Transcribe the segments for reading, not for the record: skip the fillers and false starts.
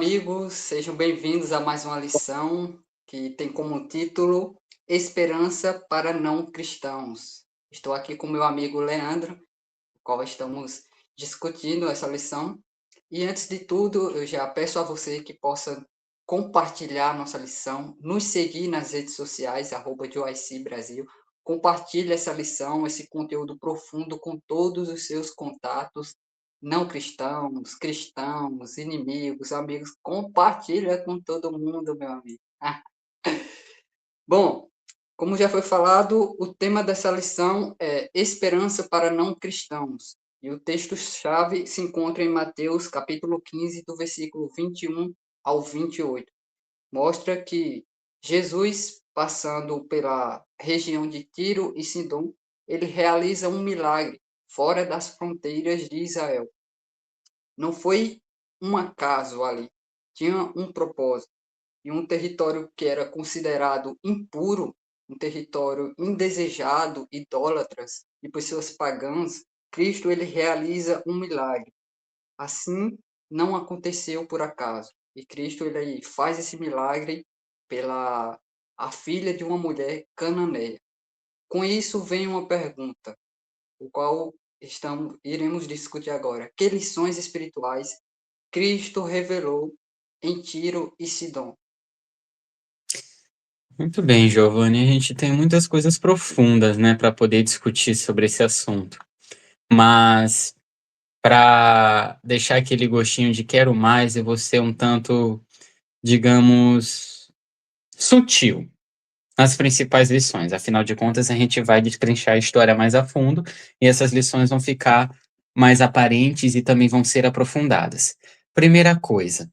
amigos, sejam bem-vindos a mais uma lição que tem como título Esperança para não cristãos. Estou aqui com meu amigo Leandro, com o qual estamos discutindo essa lição. E antes de tudo, eu já peço a você que possa compartilhar nossa lição, nos seguir nas redes sociais, @JoyC Brasil. Compartilhe essa lição, esse conteúdo profundo com todos os seus contatos, não cristãos, cristãos, inimigos, amigos. Compartilha com todo mundo, meu amigo. Bom, como já foi falado, o tema dessa lição é Esperança para não cristãos. E o texto-chave se encontra em Mateus, capítulo 15, do versículo 21 ao 28. Mostra que Jesus, passando pela região de Tiro e Sidom, ele realiza um milagre fora das fronteiras de Israel. Não foi um acaso ali, tinha um propósito. E um território que era considerado impuro, um território indesejado, idólatras e pessoas pagãs, Cristo ele realiza um milagre. Assim, não aconteceu por acaso. E Cristo ele faz esse milagre pela a filha de uma mulher cananeia. Com isso vem uma pergunta, o qual iremos discutir agora. Que lições espirituais Cristo revelou em Tiro e Sidom? Muito bem, Giovanni. A gente tem muitas coisas profundas, né, para poder discutir sobre esse assunto. Mas para deixar aquele gostinho de quero mais, eu vou ser um tanto, digamos, sutil nas principais lições. Afinal de contas, a gente vai destrinchar a história mais a fundo e essas lições vão ficar mais aparentes e também vão ser aprofundadas. Primeira coisa.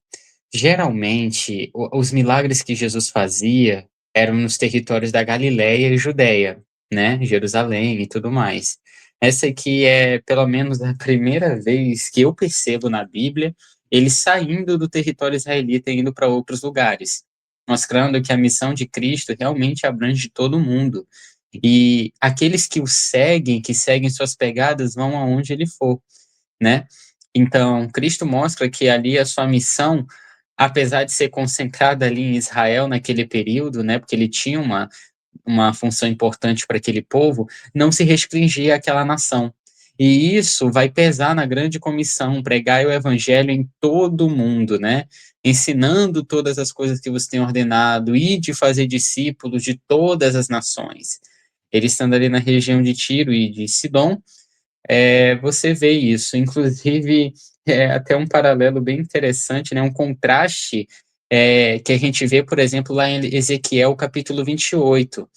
Geralmente, os milagres que Jesus fazia eram nos territórios da Galiléia e Judéia, né? Jerusalém e tudo mais. Essa aqui é, pelo menos, a primeira vez que eu percebo na Bíblia ele saindo do território israelita e indo para outros lugares, mostrando que a missão de Cristo realmente abrange todo mundo. E aqueles que o seguem, que seguem suas pegadas, vão aonde ele for, né? Então, Cristo mostra que ali a sua missão, apesar de ser concentrada ali em Israel naquele período, né, porque ele tinha uma função importante para aquele povo, não se restringia àquela nação. E isso vai pesar na grande comissão, pregar o evangelho em todo o mundo, né? Ensinando todas as coisas que você tem ordenado e de fazer discípulos de todas as nações. Ele estando ali na região de Tiro e de Sidom, você vê isso. Inclusive, é até um paralelo bem interessante, né? Um contraste que a gente vê, por exemplo, lá em Ezequiel, capítulo 28,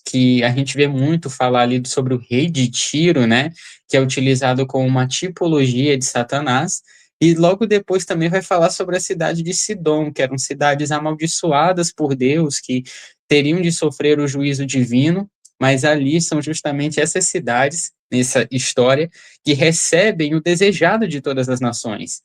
que a gente vê muito falar ali sobre o rei de Tiro, né? Que é utilizado como uma tipologia de Satanás. E logo depois também vai falar sobre a cidade de Sidom, que eram cidades amaldiçoadas por Deus, que teriam de sofrer o juízo divino, mas ali são justamente essas cidades, nessa história, que recebem o desejado de todas as nações,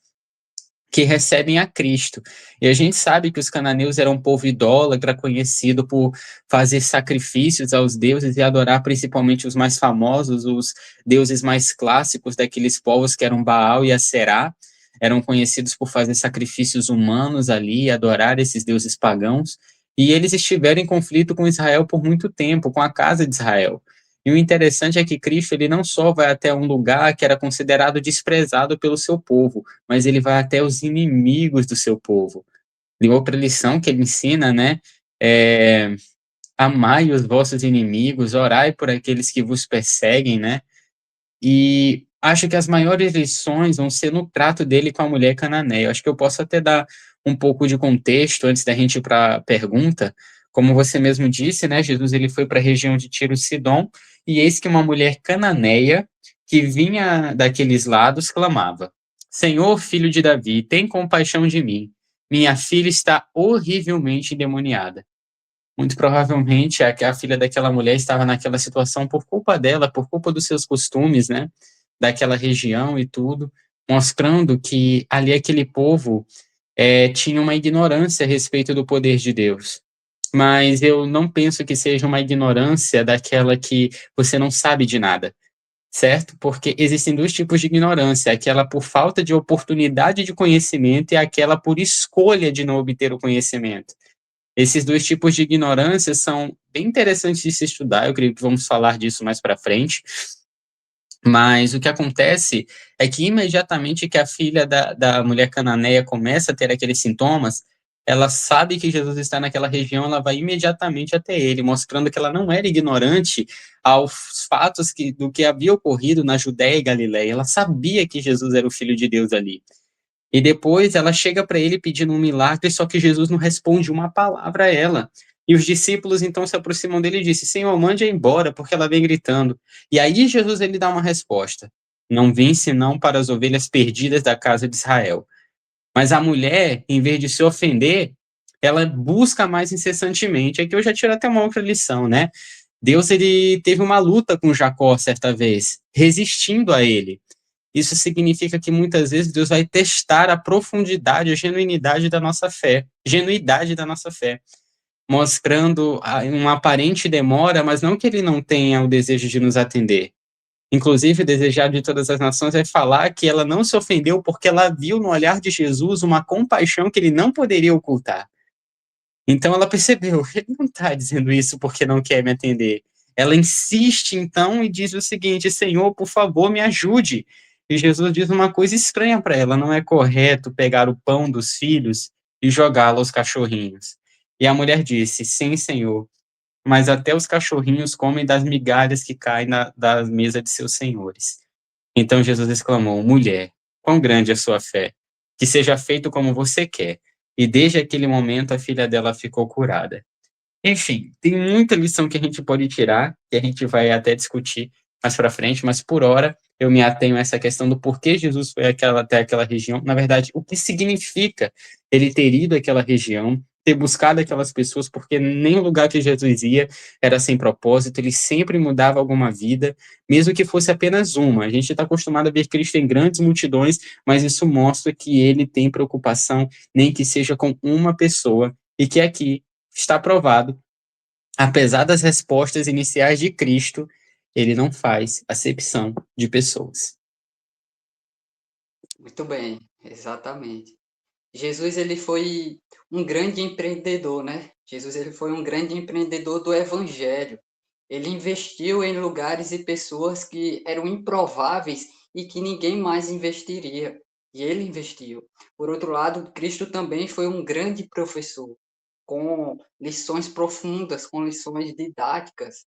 que recebem a Cristo. E a gente sabe que os cananeus eram um povo idólatra, conhecido por fazer sacrifícios aos deuses e adorar principalmente os mais famosos, os deuses mais clássicos daqueles povos, que eram Baal e Aserá. Eram conhecidos por fazer sacrifícios humanos ali, adorar esses deuses pagãos. E eles estiveram em conflito com Israel por muito tempo, com a casa de Israel. E o interessante é que Cristo ele não só vai até um lugar que era considerado desprezado pelo seu povo, mas ele vai até os inimigos do seu povo. E outra lição que ele ensina, né, é amai os vossos inimigos, orai por aqueles que vos perseguem, né? E acho que as maiores lições vão ser no trato dele com a mulher cananeia. Acho que eu posso até dar um pouco de contexto antes da gente ir para a pergunta. Como você mesmo disse, né, Jesus ele foi para a região de Tiro e Sidom, e eis que uma mulher cananeia que vinha daqueles lados clamava: Senhor, filho de Davi, tem compaixão de mim. Minha filha está horrivelmente endemoniada. Muito provavelmente a filha daquela mulher estava naquela situação por culpa dela, por culpa dos seus costumes, né, daquela região e tudo, mostrando que ali aquele povo tinha uma ignorância a respeito do poder de Deus. Mas eu não penso que seja uma ignorância daquela que você não sabe de nada. certo? Porque existem 2 tipos de ignorância, aquela por falta de oportunidade de conhecimento e aquela por escolha de não obter o conhecimento. Esses 2 tipos de ignorância são bem interessantes de se estudar, eu creio que vamos falar disso mais para frente, mas o que acontece é que imediatamente que a filha da mulher cananeia começa a ter aqueles sintomas, ela sabe que Jesus está naquela região, ela vai imediatamente até ele, mostrando que ela não era ignorante aos fatos do que havia ocorrido na Judéia e Galiléia. Ela sabia que Jesus era o Filho de Deus ali. E depois ela chega para ele pedindo um milagre, só que Jesus não responde uma palavra a ela. E os discípulos então se aproximam dele e dizem: Senhor, mande-a embora, porque ela vem gritando. E aí Jesus ele dá uma resposta: Não vim senão para as ovelhas perdidas da casa de Israel. Mas a mulher, em vez de se ofender, ela busca mais incessantemente. Aqui eu já tiro até uma outra lição, né? Deus ele teve uma luta com Jacó certa vez, resistindo a ele. Isso significa que muitas vezes Deus vai testar a profundidade, a genuinidade da nossa fé, genuidade da nossa fé, mostrando uma aparente demora, mas não que ele não tenha o desejo de nos atender. Inclusive, o desejado de todas as nações vai falar que ela não se ofendeu porque ela viu no olhar de Jesus uma compaixão que ele não poderia ocultar. Então ela percebeu, ele não está dizendo isso porque não quer me atender. Ela insiste então e diz o seguinte: Senhor, por favor, me ajude. E Jesus diz uma coisa estranha para ela: não é correto pegar o pão dos filhos e jogá-lo aos cachorrinhos. E a mulher disse: Sim, Senhor, mas até os cachorrinhos comem das migalhas que caem da mesa de seus senhores. Então Jesus exclamou: Mulher, quão grande é a sua fé! Que seja feito como você quer. E desde aquele momento a filha dela ficou curada. Enfim, tem muita lição que a gente pode tirar, que a gente vai até discutir mais para frente, mas por hora eu me atenho a essa questão do porquê Jesus foi até aquela região. Na verdade, o que significa ele ter ido àquela região, ter buscado aquelas pessoas, porque nem o lugar que Jesus ia era sem propósito, ele sempre mudava alguma vida, mesmo que fosse apenas uma. A gente está acostumado a ver Cristo em grandes multidões, mas isso mostra que ele tem preocupação, nem que seja com uma pessoa, e que aqui está provado, apesar das respostas iniciais de Cristo, ele não faz acepção de pessoas. Muito bem, exatamente. Jesus ele foi um grande empreendedor, né? Jesus ele foi um grande empreendedor do evangelho. Ele investiu em lugares e pessoas que eram improváveis e que ninguém mais investiria. E ele investiu. Por outro lado, Cristo também foi um grande professor, com lições profundas, com lições didáticas.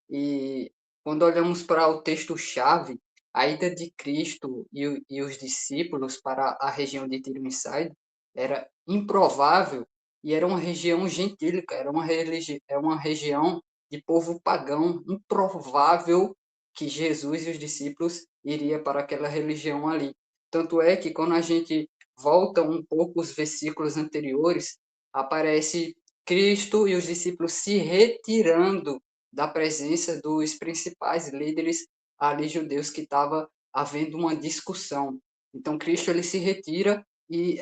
E quando olhamos para o texto-chave, a ida de Cristo e os discípulos para a região de Tiro e Sidon era improvável e era uma região gentílica, era uma região de povo pagão, improvável que Jesus e os discípulos iria para aquela religião ali. Tanto é que quando a gente volta um pouco os versículos anteriores, aparece Cristo e os discípulos se retirando da presença dos principais líderes ali judeus que estava havendo uma discussão. Então Cristo ele se retira e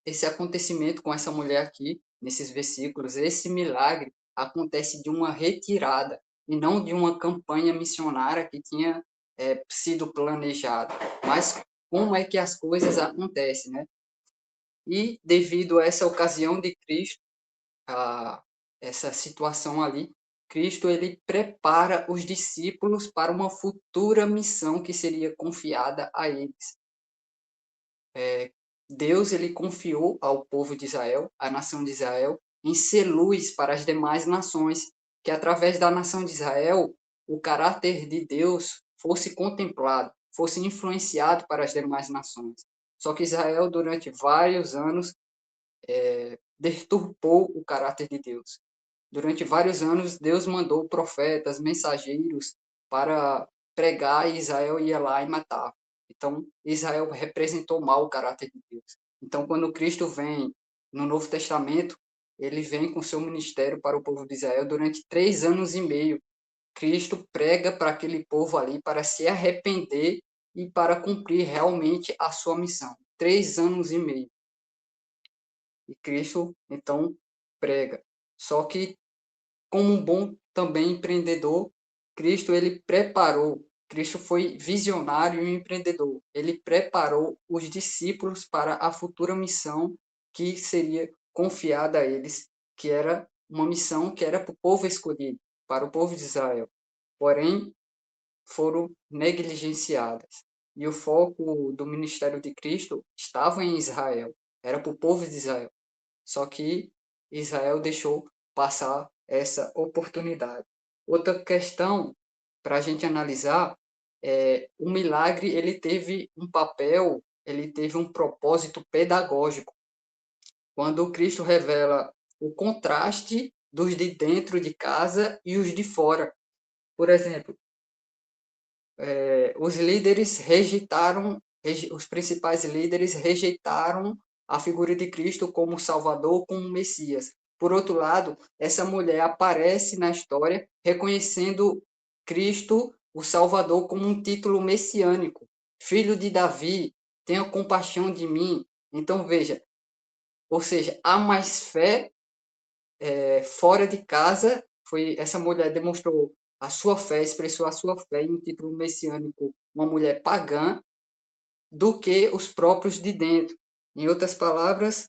esse acontecimento com essa mulher aqui nesses versículos, esse milagre acontece de uma retirada e não de uma campanha missionária que tinha sido planejada. Mas como é que as coisas acontecem, né? E devido a essa ocasião de Cristo, a essa situação ali, Cristo ele prepara os discípulos para uma futura missão que seria confiada a eles. Deus ele confiou ao povo de Israel, à nação de Israel, em ser luz para as demais nações, que através da nação de Israel o caráter de Deus fosse contemplado, fosse influenciado para as demais nações. Só que Israel durante vários anos deturpou o caráter de Deus. Durante vários anos, Deus mandou profetas, mensageiros para pregar e Israel ia lá e matava. Então, Israel representou mal o caráter de Deus. Então, quando Cristo vem no Novo Testamento, ele vem com seu ministério para o povo de Israel durante 3 anos e meio. Cristo prega para aquele povo ali para se arrepender e para cumprir realmente a sua missão. 3 anos e meio. E Cristo, então, prega. Só que como um bom também empreendedor, Cristo ele preparou Cristo foi visionário e empreendedor. Ele preparou os discípulos para a futura missão que seria confiada a eles, que era uma missão que era para o povo escolhido, para o povo de Israel. Porém, foram negligenciadas. E o foco do ministério de Cristo estava em Israel, era para o povo de Israel. Só que Israel deixou passar essa oportunidade. Outra questão para a gente analisar é o milagre, ele teve um papel, ele teve um propósito pedagógico. Quando Cristo revela o contraste dos de dentro de casa e os de fora. Por exemplo, os líderes rejeitaram, os principais líderes rejeitaram a figura de Cristo como Salvador, como Messias. Por outro lado, essa mulher aparece na história reconhecendo Cristo, o Salvador, como um título messiânico. Filho de Davi, tenha compaixão de mim. Então, veja, ou seja, há mais fé fora de casa. Foi essa mulher demonstrou a sua fé, expressou a sua fé em um título messiânico, uma mulher pagã, do que os próprios de dentro. Em outras palavras,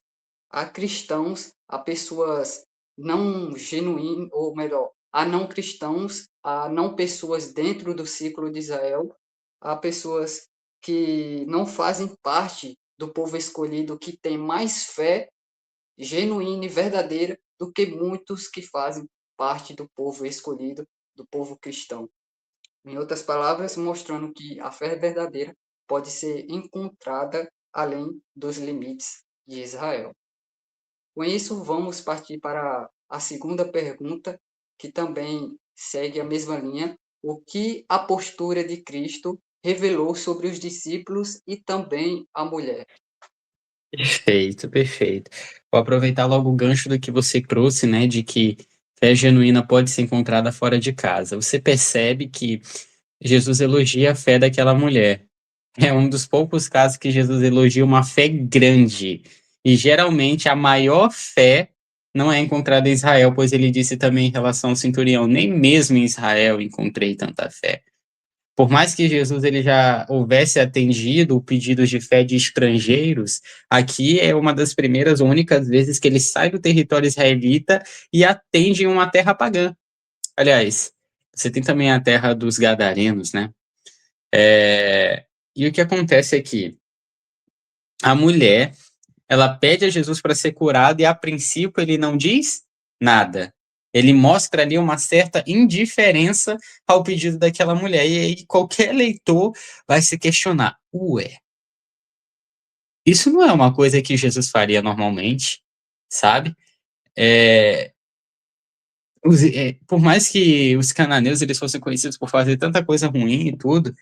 a cristãos, a pessoas não genuínas, ou melhor, a não cristãos, a não pessoas dentro do ciclo de Israel, a pessoas que não fazem parte do povo escolhido, que tem mais fé genuína e verdadeira do que muitos que fazem parte do povo escolhido, do povo cristão. Em outras palavras, mostrando que a fé verdadeira pode ser encontrada além dos limites de Israel. Com isso, vamos partir para a segunda pergunta, que também segue a mesma linha. O que a postura de Cristo revelou sobre os discípulos e também a mulher? Perfeito, perfeito. Vou aproveitar logo o gancho do que você trouxe, né, de que fé genuína pode ser encontrada fora de casa. Você percebe que Jesus elogia a fé daquela mulher. É um dos poucos casos que Jesus elogia uma fé grande. E geralmente a maior fé não é encontrada em Israel, pois ele disse também em relação ao centurião: nem mesmo em Israel encontrei tanta fé. Por mais que Jesus ele já houvesse atendido o pedido de fé de estrangeiros, aqui é uma das primeiras, únicas vezes que ele sai do território israelita e atende em uma terra pagã. Aliás, você tem também a terra dos Gadarenos, né? E o que acontece é que a mulher, ela pede a Jesus para ser curada e a princípio ele não diz nada. Ele mostra ali uma certa indiferença ao pedido daquela mulher. E aí qualquer leitor vai se questionar: ué, isso não é uma coisa que Jesus faria normalmente, sabe? É, por mais que os cananeus eles fossem conhecidos por fazer tanta coisa ruim e tudo,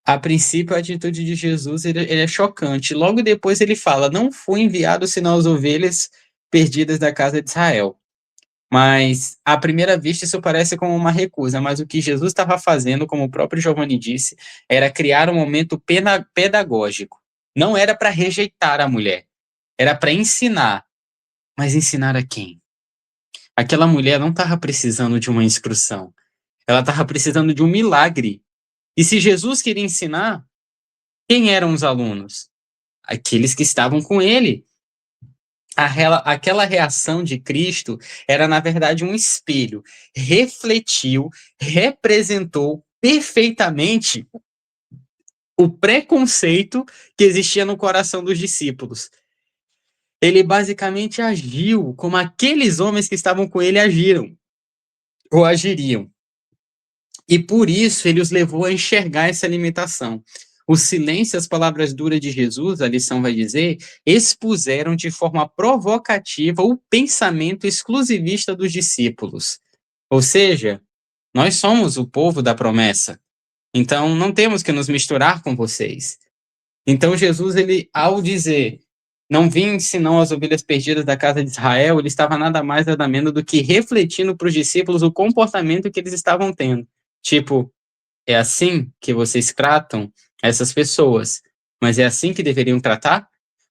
a princípio, a atitude de Jesus ele é chocante. Logo depois ele fala: não fui enviado senão as ovelhas perdidas da casa de Israel. Mas, à primeira vista, isso parece como uma recusa. Mas o que Jesus estava fazendo, como o próprio Giovanni disse, era criar um momento pedagógico. Não era para rejeitar a mulher, era para ensinar. Mas ensinar a quem? Aquela mulher não estava precisando de uma instrução. Ela estava precisando de um milagre. E se Jesus queria ensinar, quem eram os alunos? Aqueles que estavam com ele. Aquela reação de Cristo era, na verdade, um espelho. Refletiu, representou perfeitamente o preconceito que existia no coração dos discípulos. Ele basicamente agiu como aqueles homens que estavam com ele agiram, ou agiriam. E por isso ele os levou a enxergar essa limitação. O silêncio e as palavras duras de Jesus, a lição vai dizer, expuseram de forma provocativa o pensamento exclusivista dos discípulos. Ou seja, nós somos o povo da promessa, então não temos que nos misturar com vocês. Então Jesus, ele, ao dizer, não vim senão as ovelhas perdidas da casa de Israel, ele estava nada mais nada menos do que refletindo para os discípulos o comportamento que eles estavam tendo. Tipo, é assim que vocês tratam essas pessoas, mas é assim que deveriam tratar?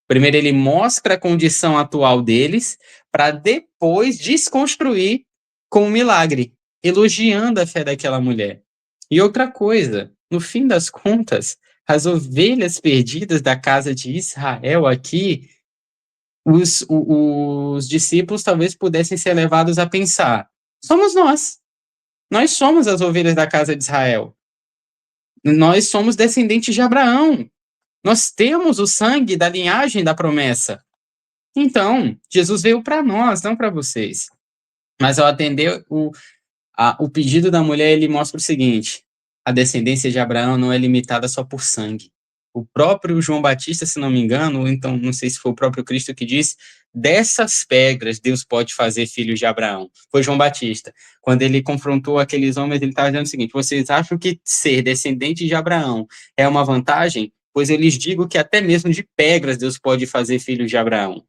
Primeiro ele mostra a condição atual deles, para depois desconstruir com um milagre, elogiando a fé daquela mulher. E outra coisa, no fim das contas, as ovelhas perdidas da casa de Israel aqui, os discípulos talvez pudessem ser levados a pensar: somos nós. Nós somos as ovelhas da casa de Israel. Nós somos descendentes de Abraão. Nós temos o sangue da linhagem da promessa. Então, Jesus veio para nós, não para vocês. Mas ao atender o pedido da mulher, ele mostra o seguinte: a descendência de Abraão não é limitada só por sangue. O próprio João Batista, se não me engano, ou então não sei se foi o próprio Cristo que disse, dessas pedras Deus pode fazer filhos de Abraão. Foi João Batista. Quando ele confrontou aqueles homens, ele estava dizendo o seguinte: vocês acham que ser descendente de Abraão é uma vantagem? Pois eu lhes digo que até mesmo de pedras Deus pode fazer filhos de Abraão.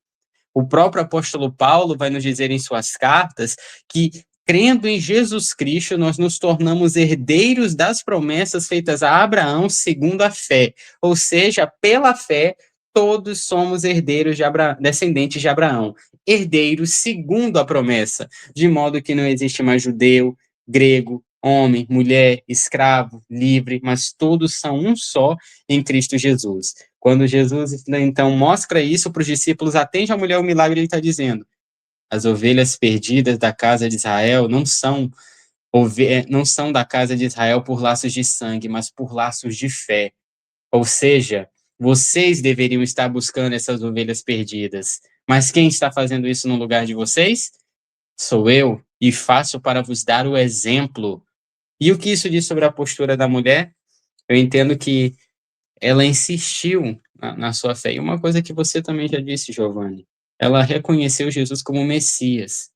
O próprio apóstolo Paulo vai nos dizer em suas cartas que, crendo em Jesus Cristo, nós nos tornamos herdeiros das promessas feitas a Abraão segundo a fé. Ou seja, pela fé, todos somos herdeiros de Abraão, descendentes de Abraão, herdeiros segundo a promessa, de modo que não existe mais judeu, grego, homem, mulher, escravo, livre, mas todos são um só em Cristo Jesus. Quando Jesus, então, mostra isso para os discípulos, atende a mulher o milagre, ele está dizendo: as ovelhas perdidas da casa de Israel não são da casa de Israel por laços de sangue, mas por laços de fé. Ou seja, vocês deveriam estar buscando essas ovelhas perdidas. Mas quem está fazendo isso no lugar de vocês? Sou eu, e faço para vos dar o exemplo. E o que isso diz sobre a postura da mulher? Eu entendo que ela insistiu na sua fé. E uma coisa que você também já disse, Giovanni, ela reconheceu Jesus como Messias,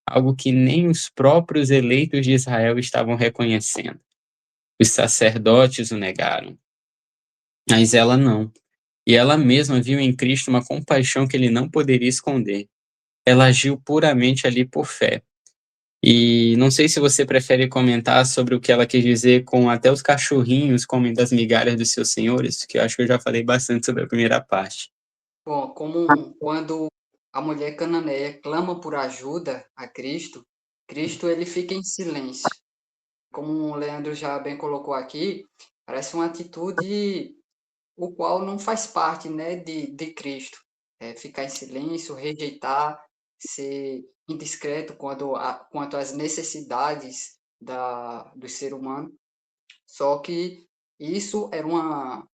algo que nem os próprios eleitos de Israel estavam reconhecendo. Os sacerdotes o negaram, mas ela não. E ela mesma viu em Cristo uma compaixão que ele não poderia esconder. Ela agiu puramente ali por fé. E não sei se você prefere comentar sobre o que ela quis dizer com até os cachorrinhos comem das migalhas dos seus senhores, que eu acho que eu já falei bastante sobre a primeira parte. Bom, como quando a mulher cananeia clama por ajuda a Cristo, Cristo ele fica em silêncio. Como o Leandro já bem colocou aqui, parece uma atitude o qual não faz parte, né, de Cristo. É, ficar em silêncio, rejeitar, ser indiscreto quanto às necessidades do ser humano. Só que isso era uma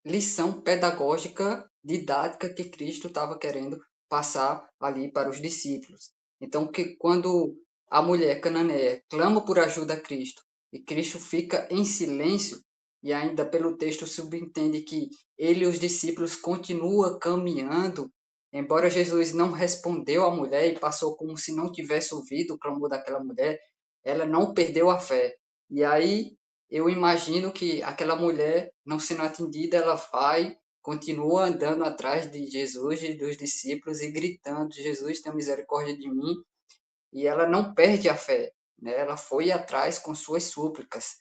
lição pedagógica, didática que Cristo estava querendo passar ali para os discípulos. Então, que quando a mulher cananeia clama por ajuda a Cristo e Cristo fica em silêncio, e ainda pelo texto subentende que ele e os discípulos continuam caminhando, embora Jesus não respondeu à mulher e passou como se não tivesse ouvido o clamor daquela mulher, ela não perdeu a fé. E aí eu imagino que aquela mulher, não sendo atendida, ela vai, continua andando atrás de Jesus e dos discípulos e gritando: Jesus, tenha misericórdia de mim. E ela não perde a fé, né? Ela foi atrás com suas súplicas.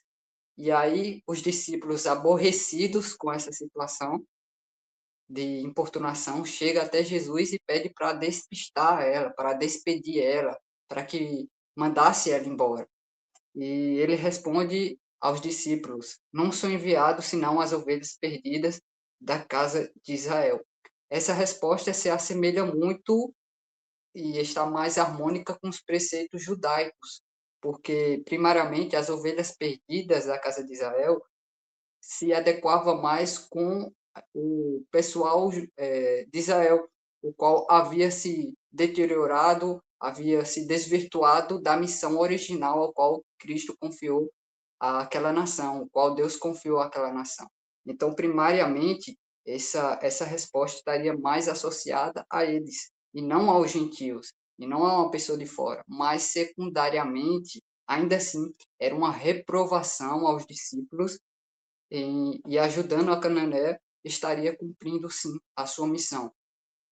E aí os discípulos, aborrecidos com essa situação de importunação, chega até Jesus e pede para despistar ela, para despedir ela, para que mandasse ela embora. E ele responde aos discípulos: não são enviados senão as ovelhas perdidas da casa de Israel. Essa resposta se assemelha muito e está mais harmônica com os preceitos judaicos, porque, primariamente, as ovelhas perdidas da casa de Israel se adequava mais com o pessoal de Israel, o qual havia se deteriorado, havia se desvirtuado da missão original ao qual Cristo confiou àquela nação, o qual Deus confiou àquela nação. Então, primariamente, essa resposta estaria mais associada a eles, e não aos gentios, e não a uma pessoa de fora, mas secundariamente, ainda assim, era uma reprovação aos discípulos e ajudando a Canané, estaria cumprindo sim a sua missão.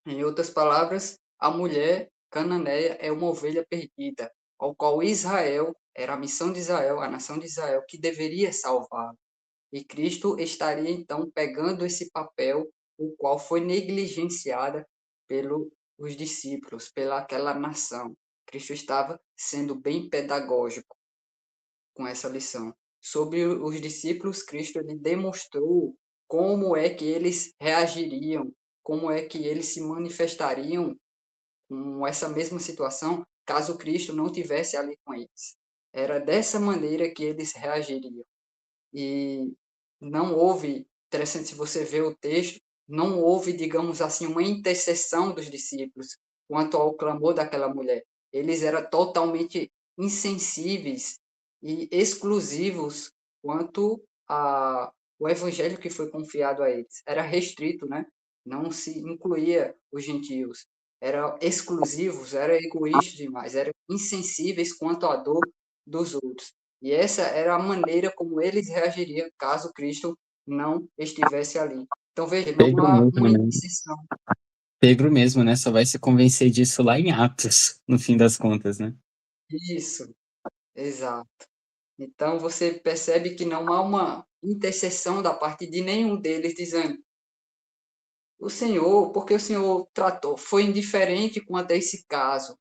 Em outras palavras, a mulher cananeia é uma ovelha perdida, ao qual Israel, era a missão de Israel, a nação de Israel, que deveria salvar. E Cristo estaria então pegando esse papel, o qual foi negligenciada pelos discípulos, pela aquela nação. Cristo estava sendo bem pedagógico com essa lição. sobre os discípulos, Cristo ele demonstrou como é que eles reagiriam, como é que eles se manifestariam com essa mesma situação caso Cristo não tivesse ali com eles. Era dessa maneira que eles reagiriam. E não houve, interessante se você ver o texto, não houve, digamos assim, uma intercessão dos discípulos quanto ao clamor daquela mulher. Eles eram totalmente insensíveis e exclusivos quanto ao evangelho que foi confiado a eles. Era restrito, né? Não se incluía os gentios. Eram exclusivos, eram egoístas demais, eram insensíveis quanto à dor dos outros. E essa era a maneira como eles reagiriam caso Cristo não estivesse ali. Então, veja, não Pedro há mesmo, uma né? intercessão. Pedro mesmo, né? Só vai se convencer disso lá em Atos, no fim das contas, né? Isso, exato. Então, você percebe que não há uma intercessão da parte de nenhum deles dizendo: o Senhor, porque o Senhor tratou, foi indiferente quanto a esse caso,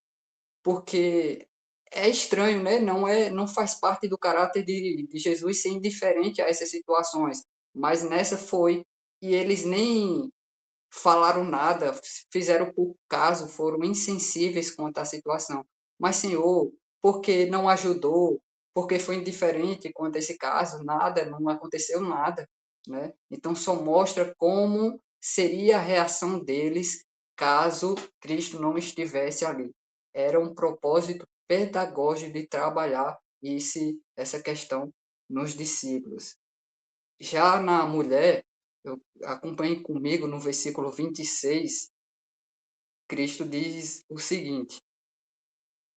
porque é estranho, né? Não faz parte do caráter de Jesus ser indiferente a essas situações, mas nessa foi, e eles nem falaram nada, fizeram pouco caso, foram insensíveis quanto à situação. Mas, Senhor, por que não ajudou? Porque foi indiferente quanto a esse caso? Nada, não aconteceu nada, né? Então, só mostra como seria a reação deles caso Cristo não estivesse ali. Era um propósito pedagógico de trabalhar essa questão nos discípulos. Já na mulher, eu acompanhe comigo no versículo 26, Cristo diz o seguinte: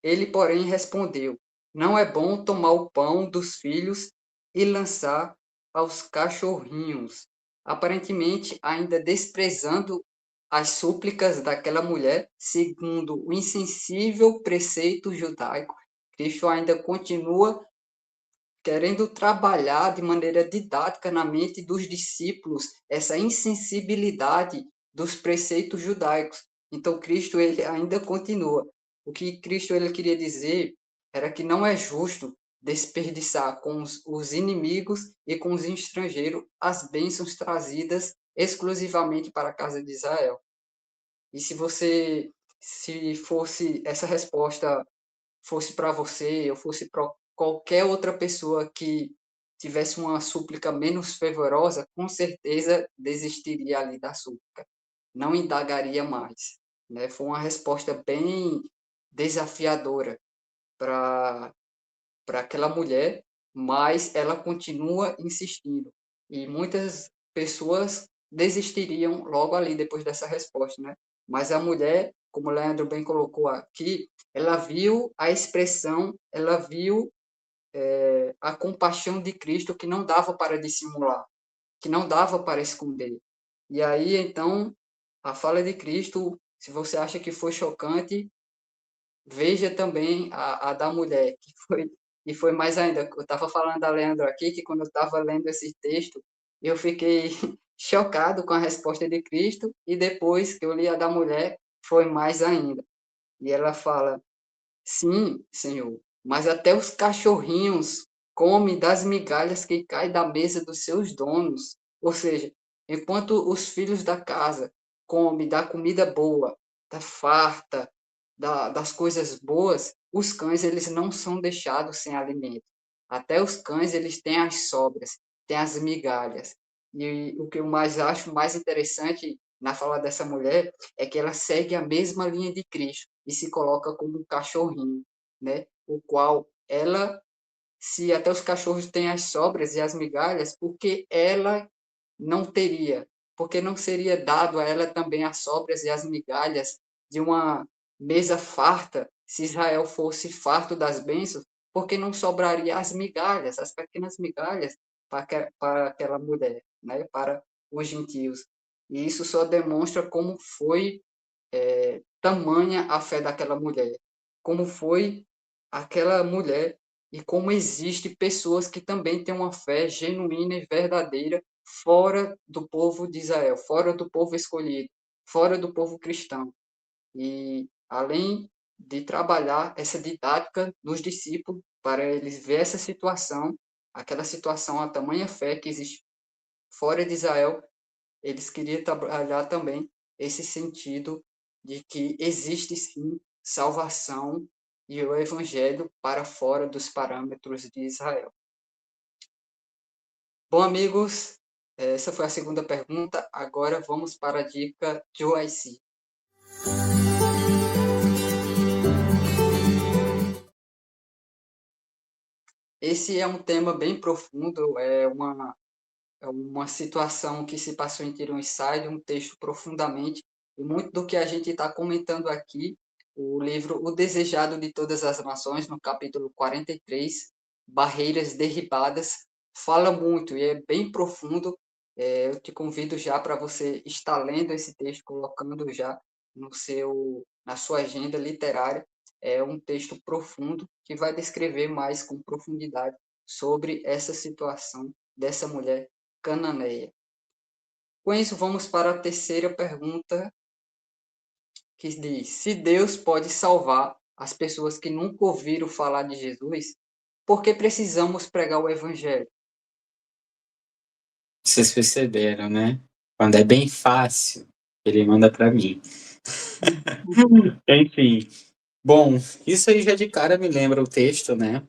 Ele, porém, respondeu: Não é bom tomar o pão dos filhos e lançar aos cachorrinhos. Aparentemente, ainda desprezando as súplicas daquela mulher, segundo o insensível preceito judaico, Cristo ainda continua querendo trabalhar de maneira didática na mente dos discípulos essa insensibilidade dos preceitos judaicos. Então Cristo ele ainda continua. O que Cristo ele queria dizer era que não é justo desperdiçar com os inimigos e com os estrangeiros as bênçãos trazidas exclusivamente para a casa de Israel. E se fosse essa resposta fosse para você ou fosse para qualquer outra pessoa que tivesse uma súplica menos fervorosa, com certeza desistiria ali da súplica, não indagaria mais, né? Foi uma resposta bem desafiadora para aquela mulher, mas ela continua insistindo. E muitas pessoas desistiriam logo ali depois dessa resposta, né? Mas a mulher, como o Leandro bem colocou aqui, ela viu a expressão, ela viu a compaixão de Cristo que não dava para dissimular, que não dava para esconder. E aí, então, a fala de Cristo, se você acha que foi chocante, veja também a da mulher, e foi mais ainda. Eu estava falando da Leandro aqui, que quando eu estava lendo esse texto, eu fiquei chocado com a resposta de Cristo, e depois que eu li a da mulher, foi mais ainda. E ela fala: Sim, Senhor, mas até os cachorrinhos comem das migalhas que caem da mesa dos seus donos. Ou seja, enquanto os filhos da casa comem da comida boa, da farta, das coisas boas, os cães eles não são deixados sem alimento. Até os cães eles têm as sobras, têm as migalhas. E o que eu mais acho mais interessante na fala dessa mulher é que ela segue a mesma linha de Cristo e se coloca como um cachorrinho, né? O qual ela, se até os cachorros têm as sobras e as migalhas, porque ela não teria, porque não seria dado a ela também as sobras e as migalhas de uma mesa farta, se Israel fosse farto das bênçãos, porque não sobraria as migalhas, as pequenas migalhas para aquela mulher, né? Para os gentios. E isso só demonstra como foi tamanha a fé daquela mulher, como foi aquela mulher e como existe pessoas que também têm uma fé genuína e verdadeira fora do povo de Israel, fora do povo escolhido, fora do povo cristão. E além de trabalhar essa didática nos discípulos para eles ver essa situação, aquela situação, a tamanha fé que existe fora de Israel, eles queriam trabalhar também esse sentido de que existe sim salvação e o evangelho para fora dos parâmetros de Israel. Bom, amigos, essa foi a segunda pergunta. Agora vamos para a dica de OIC. Esse é um tema bem profundo, é uma situação que se passou em Tiro e Sai, um texto profundamente, e muito do que a gente está comentando aqui, o livro O Desejado de Todas as Nações, no capítulo 43, Barreiras Derribadas, fala muito e é bem profundo. Eu te convido já para você estar lendo esse texto, colocando já na sua agenda literária. É um texto profundo que vai descrever mais com profundidade sobre essa situação dessa mulher cananeia. Com isso, vamos para a terceira pergunta, que diz: se Deus pode salvar as pessoas que nunca ouviram falar de Jesus, por que precisamos pregar o Evangelho? Vocês perceberam, né? Quando é bem fácil, ele manda para mim. Enfim. Bom, isso aí já de cara me lembra o texto, né?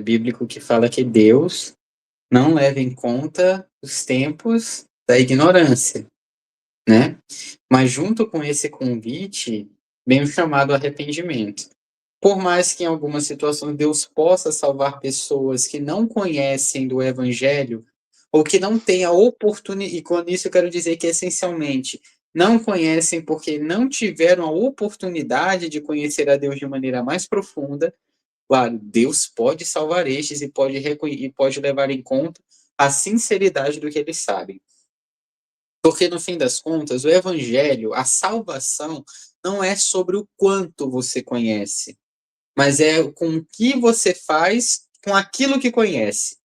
Bíblico que fala que Deus não leva em conta os tempos da ignorância, né? Mas junto com esse convite, vem o chamado arrependimento. Por mais que em algumas situações Deus possa salvar pessoas que não conhecem do Evangelho, ou que não têm a oportunidade, e com isso eu quero dizer que essencialmente não conhecem porque não tiveram a oportunidade de conhecer a Deus de maneira mais profunda, claro, Deus pode salvar estes e pode levar em conta a sinceridade do que eles sabem. Porque no fim das contas, o Evangelho, a salvação, não é sobre o quanto você conhece, mas é com o que você faz com aquilo que conhece.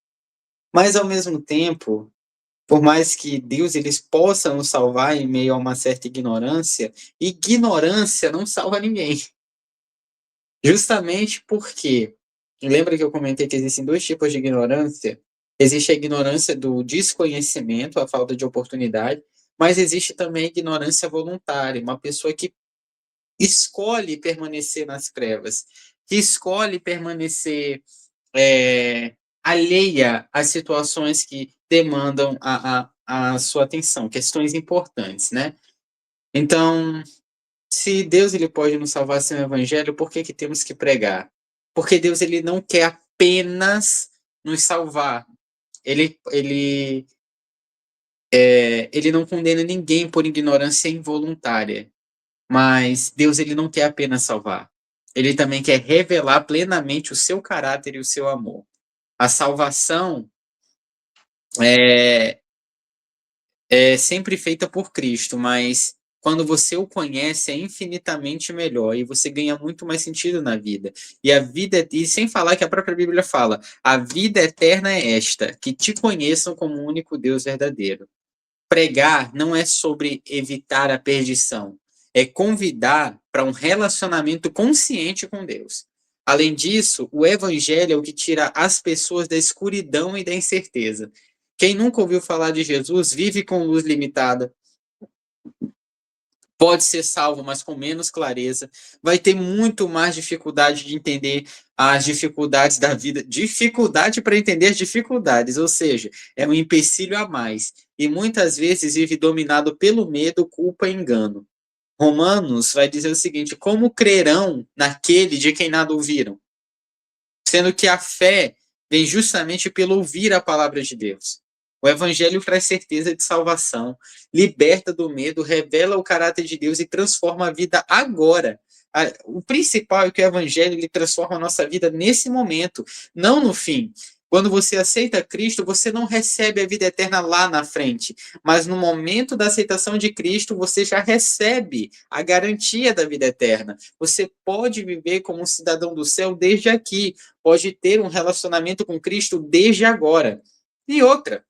Mas, ao mesmo tempo, por mais que Deus eles possa nos salvar em meio a uma certa ignorância, ignorância não salva ninguém. Justamente porque, lembra que eu comentei que existem dois tipos de ignorância? Existe a ignorância do desconhecimento, a falta de oportunidade, mas existe também a ignorância voluntária, uma pessoa que escolhe permanecer nas trevas, que escolhe permanecer alheia às situações que demandam a sua atenção, questões importantes, né? Então, se Deus ele pode nos salvar sem o evangelho, por que que temos que pregar? Porque Deus ele não quer apenas nos salvar. Ele não condena ninguém por ignorância involuntária. Mas Deus ele não quer apenas salvar. Ele também quer revelar plenamente o seu caráter e o seu amor. A salvação é, é sempre feita por Cristo, mas quando você o conhece é infinitamente melhor e você ganha muito mais sentido na vida. E sem falar que a própria Bíblia fala, a vida eterna é esta, que te conheçam como o único Deus verdadeiro. Pregar não é sobre evitar a perdição, é convidar para um relacionamento consciente com Deus. Além disso, o evangelho é o que tira as pessoas da escuridão e da incerteza. Quem nunca ouviu falar de Jesus vive com luz limitada, pode ser salvo, mas com menos clareza, vai ter muito mais dificuldade de entender as dificuldades da vida, dificuldade para entender as dificuldades, ou seja, é um empecilho a mais, e muitas vezes vive dominado pelo medo, culpa e engano. Romanos vai dizer o seguinte: como crerão naquele de quem nada ouviram? Sendo que a fé vem justamente pelo ouvir a palavra de Deus. O evangelho traz certeza de salvação, liberta do medo, revela o caráter de Deus e transforma a vida agora. O principal é que o evangelho ele transforma a nossa vida nesse momento, não no fim. Quando você aceita Cristo, você não recebe a vida eterna lá na frente, mas no momento da aceitação de Cristo, você já recebe a garantia da vida eterna. Você pode viver como um cidadão do céu desde aqui, pode ter um relacionamento com Cristo desde agora. E outra,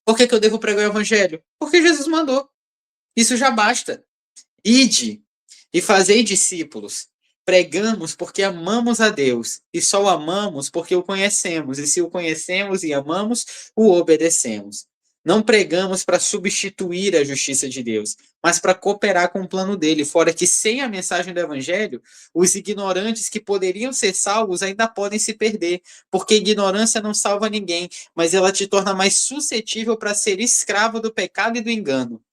por que eu devo pregar o evangelho? Porque Jesus mandou. Isso já basta. Ide e fazei discípulos. Pregamos porque amamos a Deus, e só o amamos porque o conhecemos, e se o conhecemos e amamos, o obedecemos. Não pregamos para substituir a justiça de Deus, mas para cooperar com o plano dele, fora que sem a mensagem do evangelho, os ignorantes que poderiam ser salvos ainda podem se perder, porque ignorância não salva ninguém, mas ela te torna mais suscetível para ser escravo do pecado e do engano.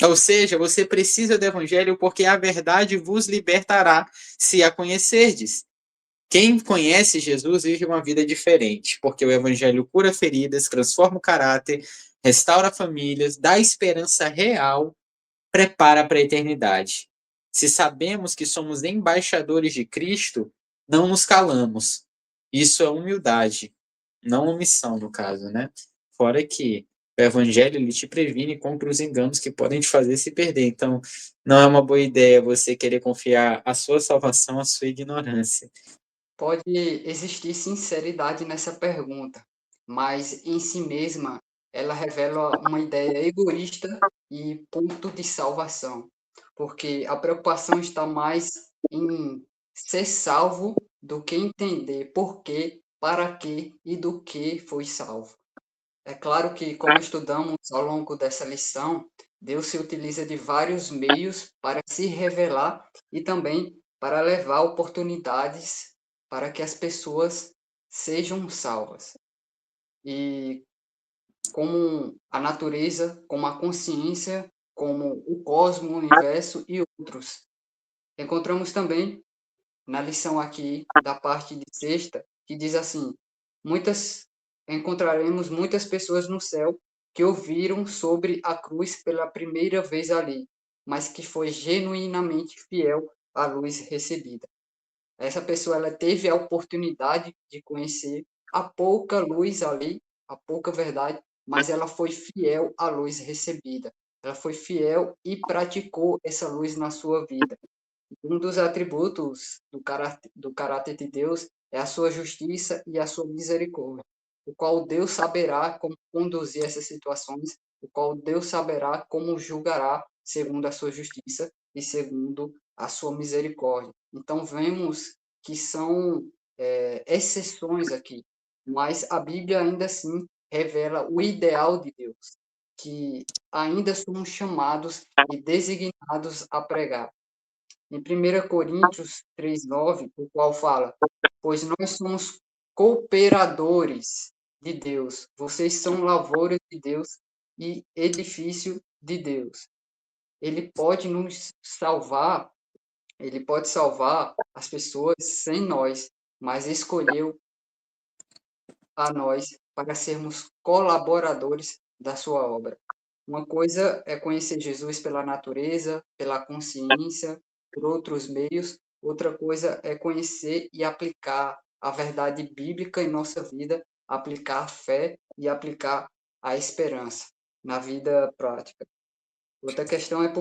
Ou seja, você precisa do evangelho porque a verdade vos libertará se a conhecerdes. Quem conhece Jesus vive uma vida diferente, porque o evangelho cura feridas, transforma o caráter, restaura famílias, dá esperança real, prepara para a eternidade. Se sabemos que somos embaixadores de Cristo, não nos calamos. Isso é humildade, não omissão, no caso, né? Fora que o evangelho ele te previne contra os enganos que podem te fazer se perder. Então, não é uma boa ideia você querer confiar a sua salvação à sua ignorância. Pode existir sinceridade nessa pergunta, mas em si mesma ela revela uma ideia egoísta e ponto de salvação, porque a preocupação está mais em ser salvo do que entender por quê, para quê e do que foi salvo. É claro que, como estudamos ao longo dessa lição, Deus se utiliza de vários meios para se revelar e também para levar oportunidades para que as pessoas sejam salvas. E como a natureza, como a consciência, como o cosmos, o universo e outros. Encontramos também na lição aqui da parte de sexta, que diz assim: muitas encontraremos muitas pessoas no céu que ouviram sobre a cruz pela primeira vez ali, mas que foi genuinamente fiel à luz recebida. Essa pessoa ela teve a oportunidade de conhecer a pouca luz ali, a pouca verdade, mas ela foi fiel à luz recebida. Ela foi fiel e praticou essa luz na sua vida. Um dos atributos do caráter de Deus é a sua justiça e a sua misericórdia, o qual Deus saberá como conduzir essas situações, o qual Deus saberá como julgará segundo a sua justiça e segundo a sua misericórdia. Então, vemos que são exceções aqui, mas a Bíblia ainda assim revela o ideal de Deus, que ainda somos chamados e designados a pregar em 1 Coríntios 3:9, o qual fala: pois nós somos cooperadores de Deus, vocês são lavouras de Deus e edifício de Deus. Ele pode nos salvar, ele pode salvar as pessoas sem nós, mas escolheu a nós para sermos colaboradores da sua obra. Uma coisa é conhecer Jesus pela natureza, pela consciência, por outros meios. Outra coisa é conhecer e aplicar a verdade bíblica em nossa vida, aplicar a fé e aplicar a esperança na vida prática. Outra questão é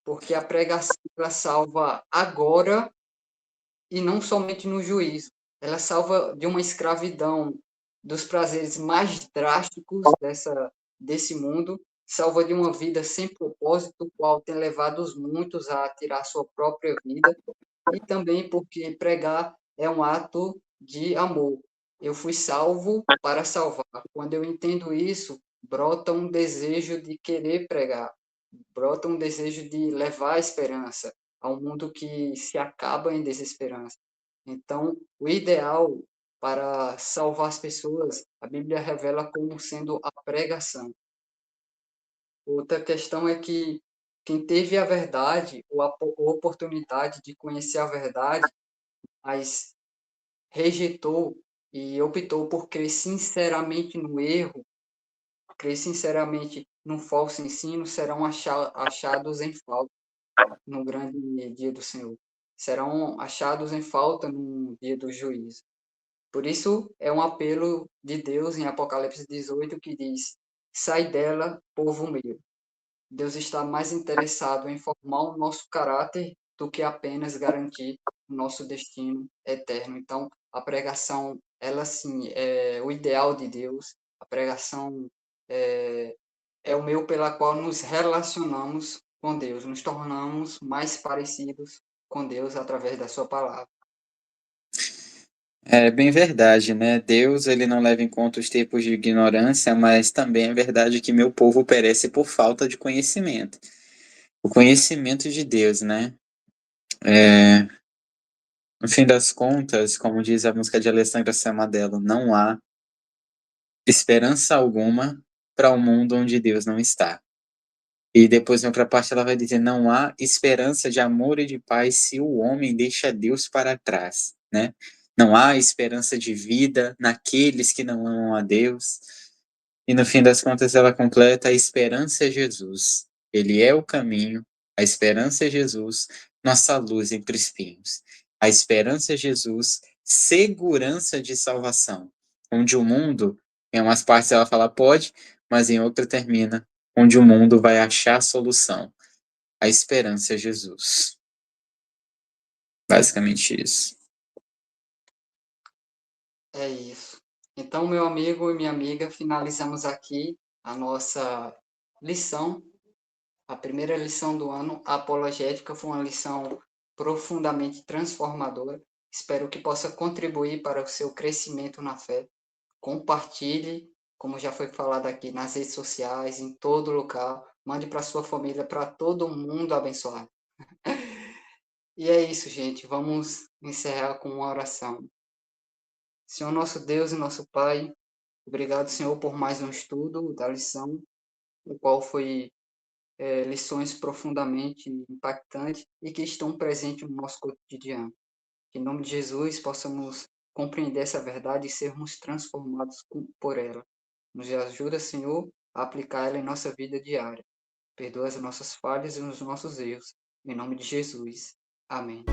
porque a pregação ela salva agora e não somente no juízo. Ela salva de uma escravidão dos prazeres mais drásticos desse mundo, salva de uma vida sem propósito, o qual tem levado os muitos a tirar sua própria vida, e também porque pregar é um ato de amor. Eu fui salvo para salvar. Quando eu entendo isso, brota um desejo de querer pregar, brota um desejo de levar a esperança a um mundo que se acaba em desesperança. Então, o ideal para salvar as pessoas, a Bíblia revela como sendo a pregação. Outra questão é que quem teve a verdade ou a oportunidade de conhecer a verdade, mas rejeitou e optou por crer sinceramente no erro, crer sinceramente no falso ensino, serão achados em falta no grande dia do Senhor. Serão achados em falta no dia do juízo. Por isso, é um apelo de Deus em Apocalipse 18 que diz: sai dela, povo meu. Deus está mais interessado em formar o nosso caráter do que apenas garantir o nosso destino eterno. Então, a pregação, ela sim, é o ideal de Deus. A pregação é o meio pela qual nos relacionamos com Deus, nos tornamos mais parecidos com Deus através da sua palavra. É bem verdade, né? Deus, ele não leva em conta os tempos de ignorância, mas também é verdade que meu povo perece por falta de conhecimento. O conhecimento de Deus, né? No fim das contas, como diz a música de Alessandra Samadello, não há esperança alguma para um mundo onde Deus não está. E depois, na outra parte, ela vai dizer: não há esperança de amor e de paz se o homem deixa Deus para trás, né? Não há esperança de vida naqueles que não amam a Deus. E no fim das contas, ela completa: a esperança é Jesus. Ele é o caminho, a esperança é Jesus, nossa luz entre espinhos. A esperança é Jesus, segurança de salvação. Onde o mundo, em umas partes ela fala pode, mas em outra termina onde o mundo vai achar a solução. A esperança é Jesus. Basicamente isso. É isso. Então, meu amigo e minha amiga, finalizamos aqui a nossa lição, a primeira lição do ano, a apologética. Foi uma lição profundamente transformadora. Espero que possa contribuir para o seu crescimento na fé. Compartilhe, como já foi falado aqui, nas redes sociais, em todo local. Mande para sua família, para todo mundo abençoado. E é isso, gente. Vamos encerrar com uma oração. Senhor nosso Deus e nosso Pai, obrigado, Senhor, por mais um estudo da lição, o qual foi lições profundamente impactantes e que estão presentes no nosso cotidiano. Que em nome de Jesus possamos compreender essa verdade e sermos transformados por ela. Nos ajuda, Senhor, a aplicar ela em nossa vida diária. Perdoa as nossas falhas e os nossos erros. Em nome de Jesus. Amém.